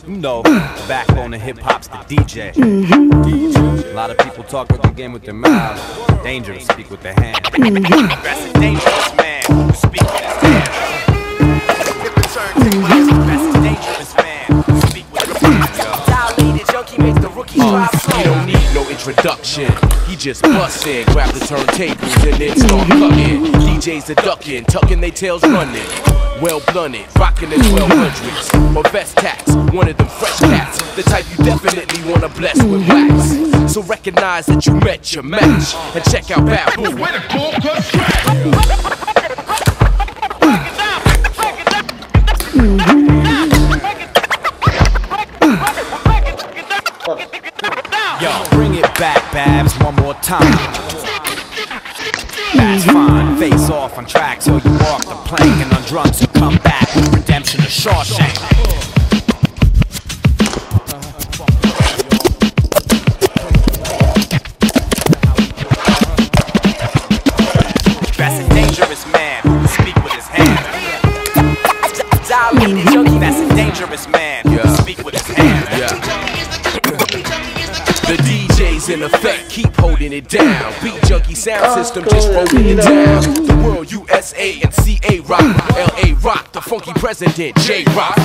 You know, backbone of hip hop's the DJ. A lot of people talk with the game with their mouths. Dangerous, speak with their hands. That's a dangerous man who speak with his hands. That's a dangerous man who speak with his hands. Dilated junkie makes the rookie drive slow. He don't need no introduction. He just bust in, grab the turntables and then start cutting. DJs are ducking, tucking their tails running. Well blunted, rocking the 1200s or vest tats, one of them fresh cats, the type you definitely wanna bless with wax. So recognize that you met your match and check out Babu. Where the cool cut track? Yo, bring it back, Babs, one more time. That's fine, face off on track till you walk the plank, and on drums you come back with redemption of Shawshank. That's a dangerous man who speak with his hands. Dilated junkie, that's a dangerous man who speak with his hands. The DJs in effect keep holding it down. Beat junkie sound system just rolling it down. The world USA and CA rock, LA rock, the funky president J Rock.